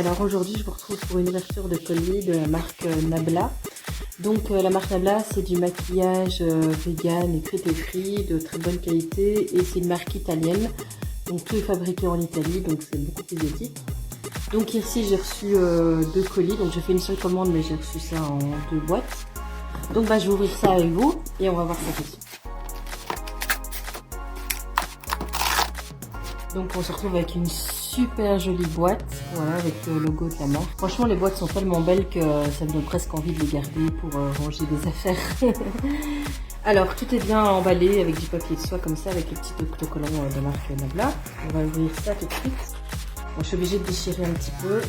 Alors aujourd'hui je vous retrouve pour une ouverture de colis de la marque Nabla. Donc la marque Nabla, c'est du maquillage vegan et cruelty-free de très bonne qualité et c'est une marque italienne. Donc tout est fabriqué en Italie, donc c'est beaucoup plus éthique. Donc ici j'ai reçu 2 colis, donc j'ai fait une seule commande mais j'ai reçu ça en 2 boîtes. Donc je vais ouvrir ça avec vous et on va voir ça tout de suite. Donc on se retrouve avec une super jolie boîte, voilà, avec le logo de la marque. Franchement les boîtes sont tellement belles que ça me donne presque envie de les garder pour ranger des affaires. Alors tout est bien emballé avec du papier de soie comme ça, avec les petits autocollants de la marque Nabla. On va ouvrir ça tout de suite. Bon, je suis obligée de déchirer un petit peu.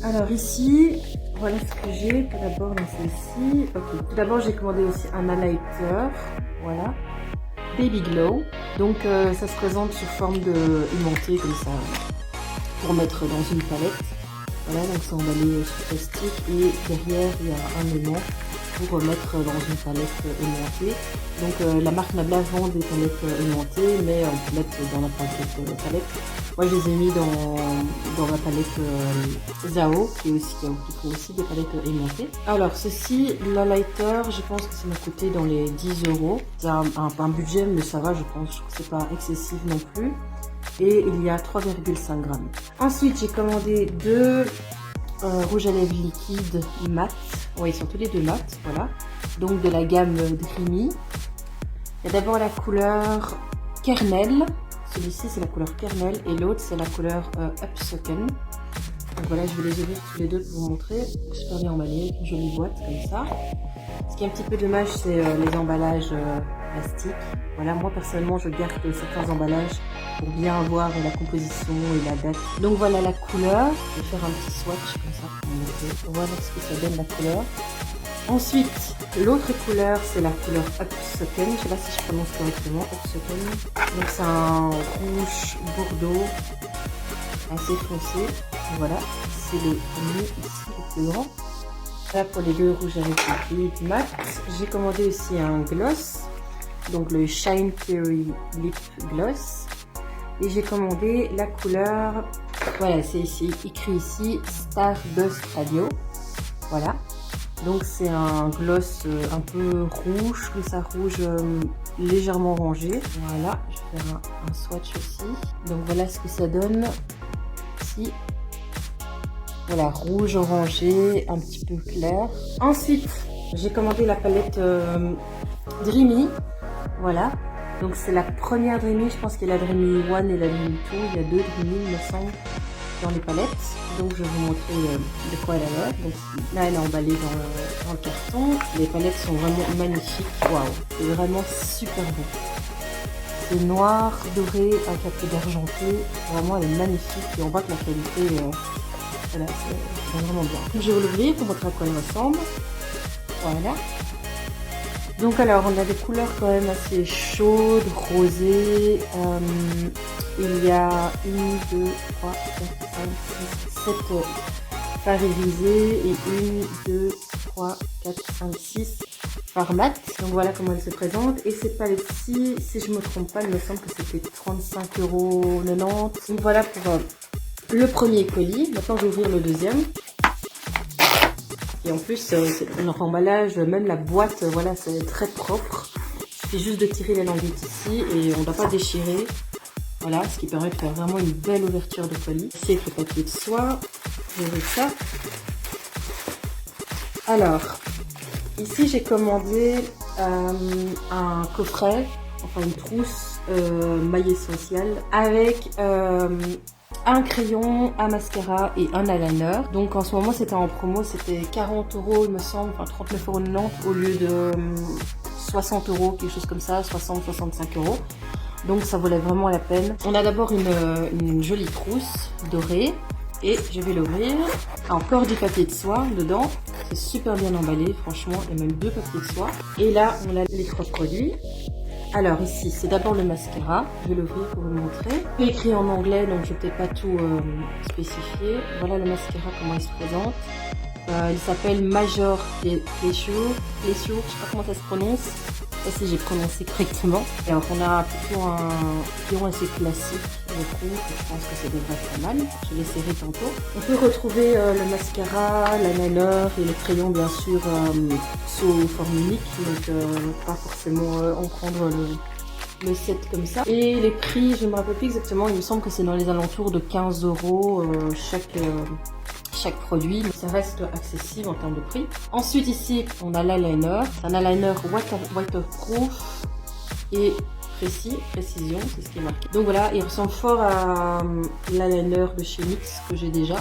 Alors ici, voilà ce que j'ai tout d'abord dans celle-ci. Ok, tout d'abord j'ai commandé aussi un highlighter, voilà. Baby Glow, donc ça se présente sous forme de aimanté comme ça pour mettre dans une palette. Voilà, donc c'est emballé sur plastique et derrière il y a un aimant pour mettre dans une palette aimantée. Donc la marque Nabla vend des palettes aimantées, mais on peut mettre dans la palette. Moi je les ai mis dans la palette Zao qui font aussi des palettes aimantées. Alors ceci, l'highlighter, je pense que ça m'a coûté dans les 10 €. C'est un budget mais ça va, je pense, je trouve que c'est pas excessif non plus. Et il y a 3,5 grammes. Ensuite j'ai commandé 2 rouges à lèvres liquides mat. Ouais, ils sont tous les deux mat, voilà. Donc de la gamme Dreamy. Il y a d'abord la couleur Kernel. Celui-ci c'est la couleur Kernel et l'autre c'est la couleur Upsucken. Donc voilà, je vais les ouvrir tous les deux pour vous montrer. Super bien emballé, une jolie boîte comme ça. Ce qui est un petit peu dommage, c'est les emballages plastiques. Voilà, moi personnellement je garde certains emballages pour bien voir la composition et la date. Donc voilà la couleur. Je vais faire un petit swatch comme ça pour vous montrer. Voilà ce que ça donne la couleur. Ensuite, l'autre couleur, c'est la couleur Upsucken. Je ne sais pas si je prononce correctement, Upsucken. Donc c'est un rouge bordeaux assez foncé. Voilà, c'est le premier ici, le plus grand. Là pour les 2 rouges à lèvres liquides mat. J'ai commandé aussi un gloss, donc le Shine Fairy Lip Gloss. Et j'ai commandé la couleur, voilà, c'est ici, écrit ici Stardust Radio. Voilà. Donc c'est un gloss un peu rouge, comme ça, rouge légèrement orangé. Voilà, je vais faire un swatch aussi. Donc voilà ce que ça donne ici. Voilà, rouge orangé, un petit peu clair. Ensuite, j'ai commandé la palette Dreamy. Voilà, donc c'est la première Dreamy. Je pense qu'il y a la Dreamy 1 et la Dreamy 2. Il y a 2 Dreamy, il me semble, dans les palettes. Donc je vais vous montrer de quoi elle a l'air. Donc là elle est emballée dans le carton. Les palettes sont vraiment magnifiques. Waouh, c'est vraiment super beau. C'est noir, doré, avec un peu d'argenté. Vraiment elle est magnifique et on voit que la qualité, voilà, c'est vraiment bien. Donc, je vais vous l'ouvrir pour montrer à quoi elle ressemble. Voilà. Donc alors on a des couleurs quand même assez chaudes, rosées. Il y a 1, 2, 3, 4, 5, 6, 7 fards irisés et 1, 2, 3, 4, 5, 6 fards mat. Donc voilà comment elle se présente. Et cette palette-ci, si je ne me trompe pas, il me semble que c'était 35,90 €. Donc voilà pour le premier colis. Maintenant je vais ouvrir le deuxième. Et en plus, notre emballage, même la boîte, voilà, c'est très propre. Il suffit juste de tirer les languettes ici et on ne doit pas déchirer. Voilà, ce qui permet de faire vraiment une belle ouverture de colis. Ici avec le papier de soie, je vais ça. Alors, ici j'ai commandé un coffret, enfin une trousse maille essentielle avec un crayon, un mascara et un eyeliner. Donc en ce moment c'était en promo, c'était 40 € il me semble, enfin 39,90 € au lieu de 60 €, quelque chose comme ça, 60-65 €. Donc ça valait vraiment la peine. On a d'abord une jolie trousse dorée et je vais l'ouvrir. Encore du papier de soie dedans, c'est super bien emballé, franchement, il y a même 2 papiers de soie. Et là on a les 3 produits. Alors ici, c'est d'abord le mascara. Je vais l'ouvrir pour vous montrer. C'est écrit en anglais, donc je ne vais peut-être pas tout spécifier. Voilà le mascara, comment il se présente. Il s'appelle Major Pleasure. Je ne sais pas comment ça se prononce. si j'ai prononcé correctement. Alors on a plutôt un crayon assez classique, je trouve. Je pense que ça devrait être pas mal. Je l'essaierai tantôt. On peut retrouver le mascara, l'eyeliner et le crayon bien sûr sous forme unique. Donc pas forcément en prendre le set comme ça. Et les prix, je ne me rappelle plus exactement. Il me semble que c'est dans les alentours de 15 € chaque produit, mais ça reste accessible en termes de prix. Ensuite ici, on a l'eyeliner. C'est un eyeliner waterproof et précision, c'est ce qui est marqué. Donc voilà, il ressemble fort à l'eyeliner de chez NYX que j'ai déjà.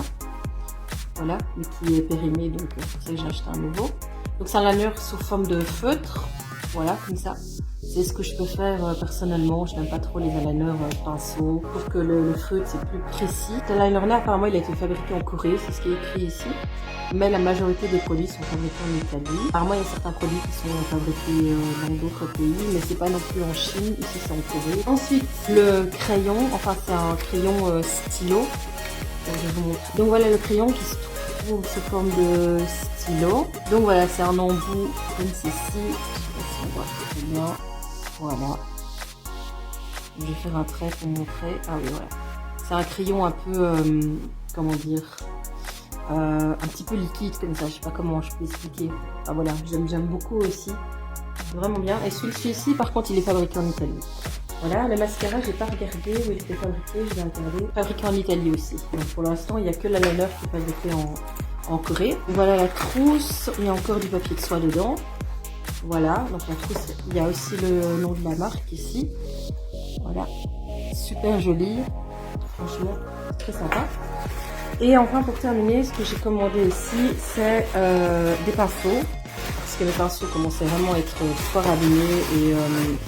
Voilà, mais qui est périmé, donc c'est pour ça que j'ai acheté un nouveau. Donc c'est un eyeliner sous forme de feutre, voilà, comme ça. C'est ce que je peux faire personnellement. Je n'aime pas trop les eyeliners pinceaux. Je trouve que le feutre c'est plus précis. Cet eyeliner là apparemment il a été fabriqué en Corée, c'est ce qui est écrit ici. Mais la majorité des produits sont fabriqués en Italie. Apparemment il y a certains produits qui sont fabriqués dans d'autres pays, mais c'est pas non plus en Chine, ici c'est en Corée. Ensuite le crayon, enfin c'est un crayon stylo. Donc, je vais vous montrer. Donc voilà le crayon qui se trouve sous forme de stylo. Donc voilà, c'est un embout comme ceci. Je sais pas si on voit très bien. Voilà. Je vais faire un trait pour montrer. Ah oui, voilà. C'est un crayon un peu, comment dire, un petit peu liquide comme ça. Je sais pas comment je peux expliquer. Ah voilà, j'aime beaucoup aussi. Vraiment bien. Et celui-ci, par contre, il est fabriqué en Italie. Voilà, le mascara, j'ai pas regardé où il était fabriqué. Je vais regarder. Fabriqué en Italie aussi. Donc pour l'instant, il n'y a que l'eyeliner qui est fabriqué en Corée. Voilà la trousse. Il y a encore du papier de soie dedans. Voilà, donc la trousse, il y a aussi le nom de la marque ici. Voilà, super joli, franchement, très sympa. Et enfin, pour terminer, ce que j'ai commandé ici, c'est des pinceaux. Parce que mes pinceaux commençaient vraiment à être fort abîmés et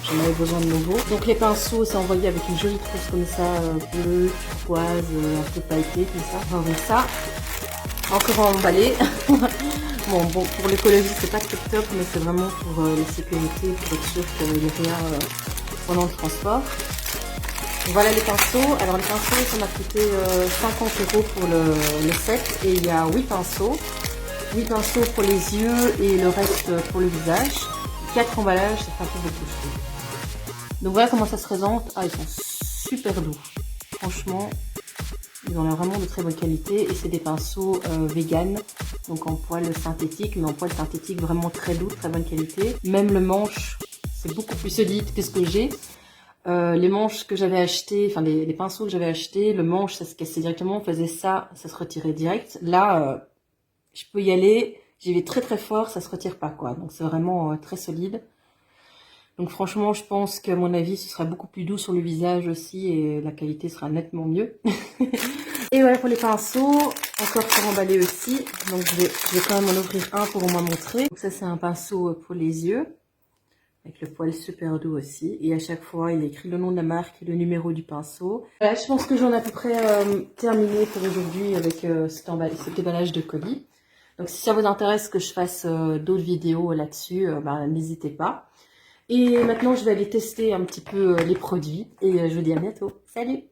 j'en avais besoin de nouveaux. Donc les pinceaux, c'est envoyé avec une jolie trousse comme ça, bleue, turquoise, un peu pailletée, comme ça. On va ouvrir ça. Encore emballé. Bon, pour l'écologie, c'est pas top top, mais c'est vraiment pour la sécurité, pour être sûr qu'il n'y ait rien pendant le transport. Voilà les pinceaux. Alors les pinceaux, ça m'a coûté 50 € pour le set. Et il y a 8 pinceaux. 8 pinceaux pour les yeux et le reste pour le visage. 4 emballages, ça fait un peu beaucoup, je trouve. Donc voilà comment ça se présente. Ah, ils sont super doux. Franchement, ils ont vraiment de très bonne qualité. Et c'est des pinceaux vegan. Donc en poil synthétique, mais en poil synthétique vraiment très doux, très bonne qualité. Même le manche, c'est beaucoup plus solide que ce que j'ai. Les manches que j'avais achetées, enfin les pinceaux que j'avais achetés, le manche ça se cassait directement, on faisait ça, ça se retirait direct. Là, je peux y aller, j'y vais très très fort, ça se retire pas quoi. Donc c'est vraiment très solide. Donc franchement, je pense qu'à mon avis, ce sera beaucoup plus doux sur le visage aussi et la qualité sera nettement mieux. Et voilà pour les pinceaux, encore pour emballer aussi. Donc je vais quand même en ouvrir un pour au moins montrer. Donc ça c'est un pinceau pour les yeux, avec le poil super doux aussi. Et à chaque fois il est écrit le nom de la marque et le numéro du pinceau. Voilà, je pense que j'en ai à peu près terminé pour aujourd'hui avec cet emballage de colis. Donc si ça vous intéresse que je fasse d'autres vidéos là-dessus, n'hésitez pas. Et maintenant je vais aller tester un petit peu les produits. Et je vous dis à bientôt. Salut!